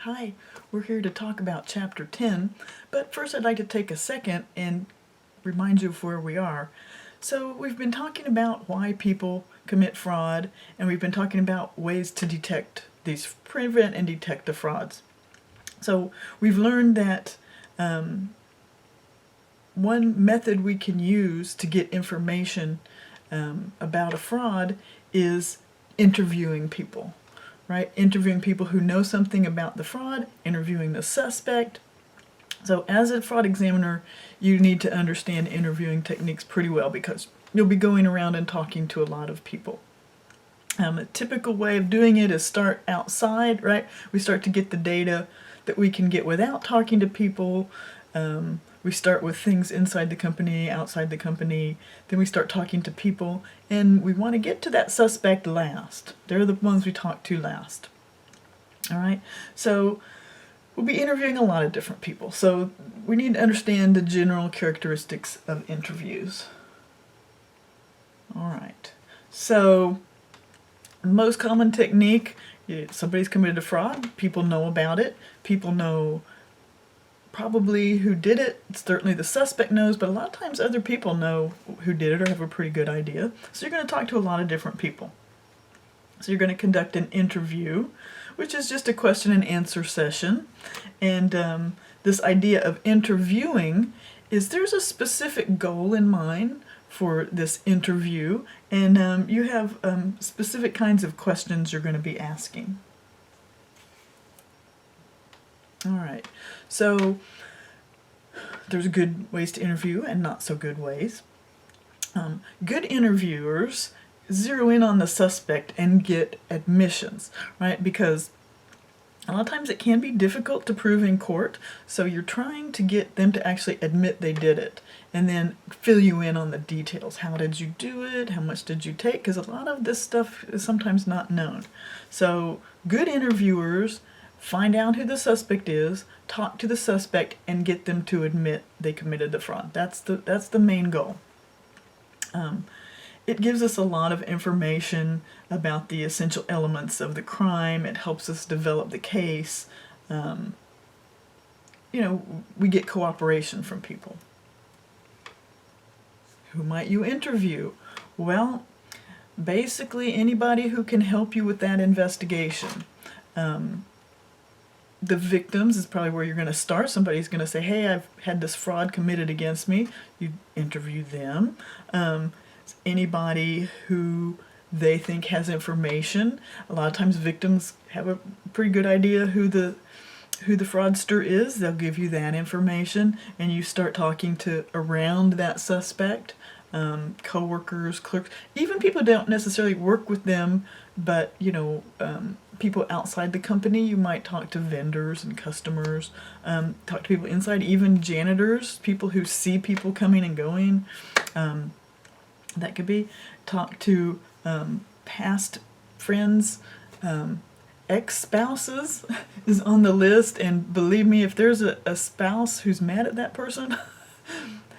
Hi, we're here to talk about Chapter 10, but first I'd like to take a second and remind you of where we are. So we've been talking about why people commit fraud, and we've been talking about ways to prevent and detect the frauds. So we've learned that one method we can use to get information about a fraud is interviewing people. Right? Interviewing people who know something about the fraud, interviewing the suspect. So as a fraud examiner, you need to understand interviewing techniques pretty well because you'll be going around and talking to a lot of people. A typical way of doing it is start outside, right? We start to get the data that we can get without talking to people. We start with things inside the company, outside the company, then we start talking to people, and we want to get to that suspect last. They're the ones we talk to last. All right, so we'll be interviewing a lot of different people, so we need to understand the general characteristics of interviews. All right, so the most common technique, somebody's committed a fraud, people know about it, people know probably who did it. Certainly the suspect knows, but a lot of times other people know who did it or have a pretty good idea. So you're going to talk to a lot of different people. So you're going to conduct an interview, which is just a question and answer session. And this idea of interviewing is there's a specific goal in mind for this interview, and you have specific kinds of questions you're going to be asking. All right, so there's good ways to interview and not so good ways. Good interviewers zero in on the suspect and get admissions, right? Because a lot of times it can be difficult to prove in court, so you're trying to get them to actually admit they did it and then fill you in on the details. How did you do it? How much did you take? Because a lot of this stuff is sometimes not known. So good interviewers find out who the suspect is, talk to the suspect, and get them to admit they committed the fraud. That's the main goal. It gives us a lot of information about the essential elements of the crime. It helps us develop the case. We get cooperation from people. Who might you interview? Well, basically anybody who can help you with that investigation. The victims is probably where you're going to start. Somebody's going to say, hey, I've had this fraud committed against me. You interview them. Anybody who they think has information. A lot of times victims have a pretty good idea who the fraudster is. They'll give you that information, and you start talking to around that suspect. Co-workers, clerks, even people who don't necessarily work with them, but people outside the company. You might talk to vendors and customers, talk to people inside, even janitors, people who see people coming and going. That could be. Talk to past friends. Ex-spouses is on the list, and believe me, if there's a spouse who's mad at that person,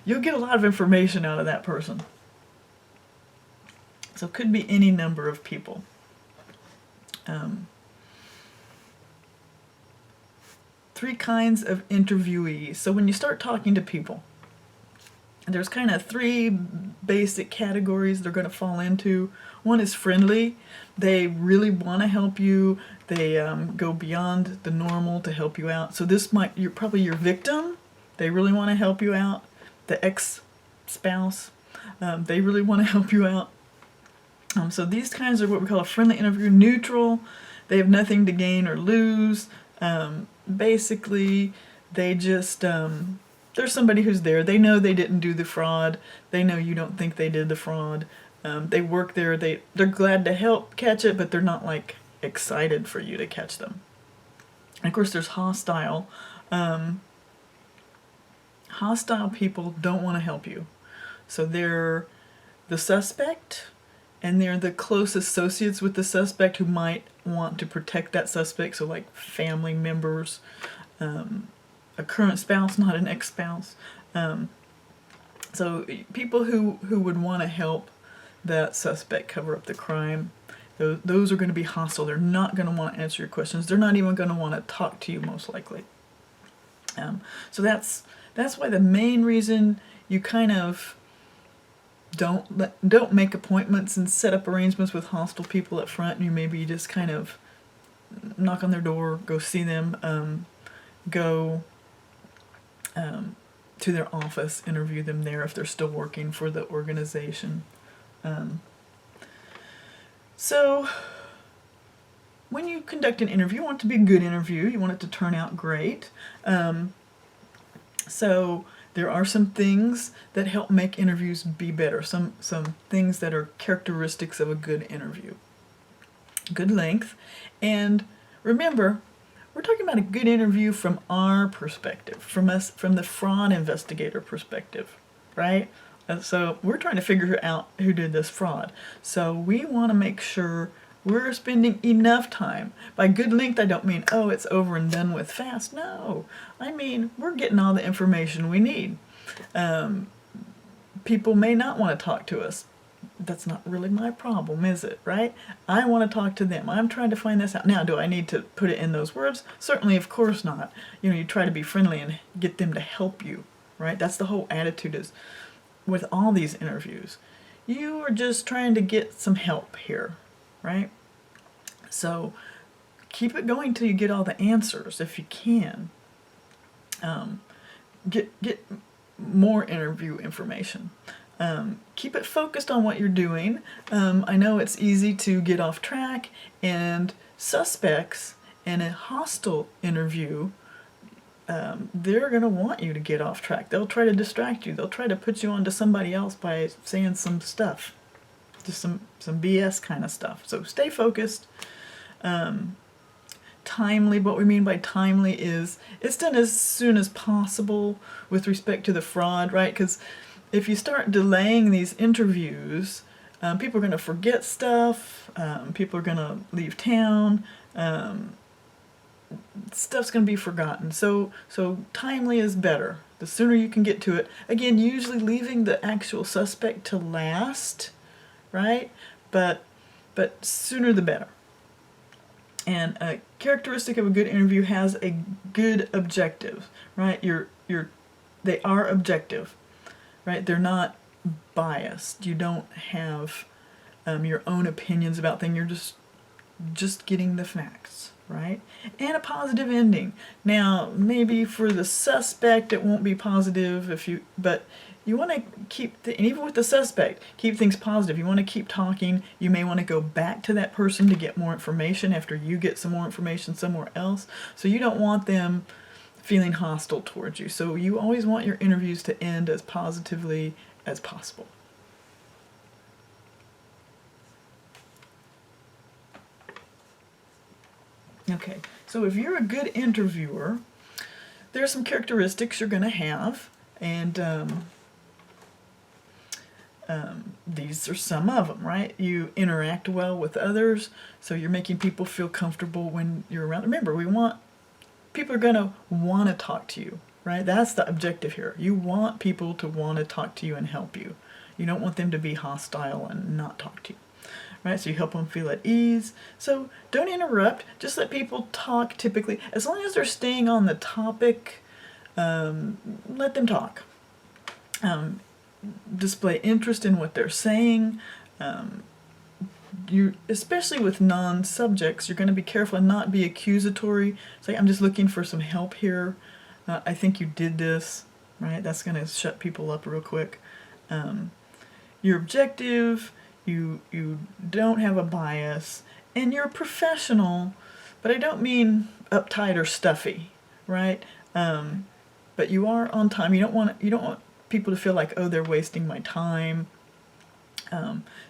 you'll get a lot of information out of that person. So it could be any number of people. Three kinds of interviewees. So when you start talking to people, there's kind of three basic categories they're going to fall into. One is friendly. They really want to help you. They go beyond the normal to help you out. So you're probably your victim. They really want to help you out. The ex-spouse, they really want to help you out. So these kinds are what we call a friendly interview. Neutral. They have nothing to gain or lose. Basically, they just... there's somebody who's there. They know they didn't do the fraud. They know you don't think they did the fraud. They work there. They're glad to help catch it, but they're not like excited for you to catch them. And of course, there's hostile. Hostile people don't want to help you. So they're the suspect, and they're the close associates with the suspect who might want to protect that suspect. So like family members, a current spouse, not an ex-spouse. So people who would want to help that suspect cover up the crime. Those are going to be hostile. They're not going to want to answer your questions. They're not even going to want to talk to you, most likely. So that's why the main reason you kind of don't make appointments and set up arrangements with hostile people up front. You maybe just kind of knock on their door, go see them, go to their office, interview them there if they're still working for the organization. So when you conduct an interview, you want it to be a good interview. You want it to turn out great. So there are some things that help make interviews be better. Some things that are characteristics of a good interview. Good length. And remember, we're talking about a good interview from our perspective, from the fraud investigator perspective, right? So we're trying to figure out who did this fraud. So we want to make sure we're spending enough time. By good length, I don't mean, oh, it's over and done with fast. No, I mean, we're getting all the information we need. People may not want to talk to us. That's not really my problem, is it, right? I want to talk to them. I'm trying to find this out. Now, do I need to put it in those words? Certainly, of course not. You try to be friendly and get them to help you, right? That's the whole attitude is with all these interviews. You are just trying to get some help here, right? So keep it going till you get all the answers if you can. Get more interview information. Keep it focused on what you're doing. I know it's easy to get off track, and suspects in a hostile interview, they're going to want you to get off track. They'll try to distract you. They'll try to put you onto somebody else by saying some stuff, just some BS kind of stuff. So stay focused. Timely, what we mean by timely is it's done as soon as possible with respect to the fraud, right? Because if you start delaying these interviews, people are going to forget stuff, people are going to leave town, stuff's going to be forgotten. So timely is better. The sooner you can get to it. Again, usually leaving the actual suspect to last, right? But sooner the better. And a characteristic of a good interview has a good objective, right? They are objective, right? They're not biased. You don't have your own opinions about things. You're just getting the facts, right? And a positive ending. Now, maybe for the suspect it won't be positive but you want to keep, and even with the suspect, keep things positive. You want to keep talking. You may want to go back to that person to get more information after you get some more information somewhere else. So you don't want them feeling hostile towards you. So you always want your interviews to end as positively as possible. Okay, so if you're a good interviewer, there are some characteristics you're going to have, and these are some of them, right? You interact well with others, so you're making people feel comfortable when you're around. Remember, people are going to want to talk to you, right? That's the objective here. You want people to want to talk to you and help you. You don't want them to be hostile and not talk to you, right? So you help them feel at ease. So don't interrupt. Just let people talk typically. As long as they're staying on the topic, let them talk. Display interest in what they're saying. You, especially with non-subjects, you're going to be careful and not be accusatory. Say, I'm just looking for some help here. I think you did this, right? That's going to shut people up real quick. You're objective. You don't have a bias, and you're professional. But I don't mean uptight or stuffy, right? But you are on time. You don't want people to feel like, oh, they're wasting my time.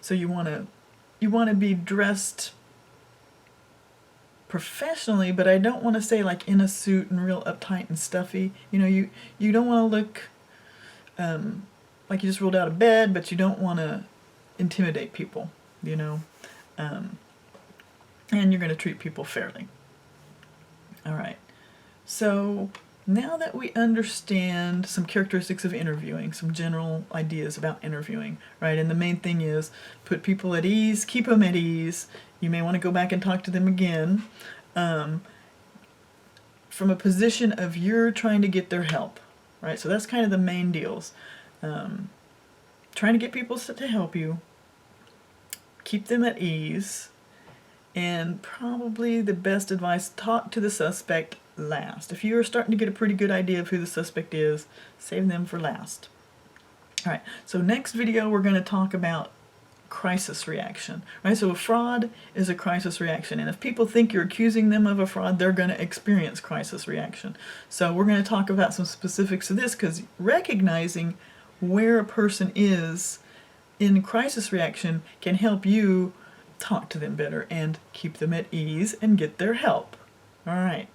So you want to be dressed professionally, but I don't want to say like in a suit and real uptight and stuffy. You don't want to look like you just rolled out of bed, but you don't want to intimidate people, and you're going to treat people fairly. All right, so now that we understand some characteristics of interviewing, some general ideas about interviewing, right? And the main thing is put people at ease, keep them at ease. You may want to go back and talk to them again. From a position of you're trying to get their help, right? So that's kind of the main deals. Trying to get people to help you, keep them at ease, and probably the best advice, talk to the suspect last. If you're starting to get a pretty good idea of who the suspect is, save them for last. All right, so next video we're going to talk about crisis reaction, right? So a fraud is a crisis reaction, and if people think you're accusing them of a fraud, they're going to experience crisis reaction. So we're going to talk about some specifics of this, because recognizing where a person is in crisis reaction can help you talk to them better and keep them at ease and get their help. All right.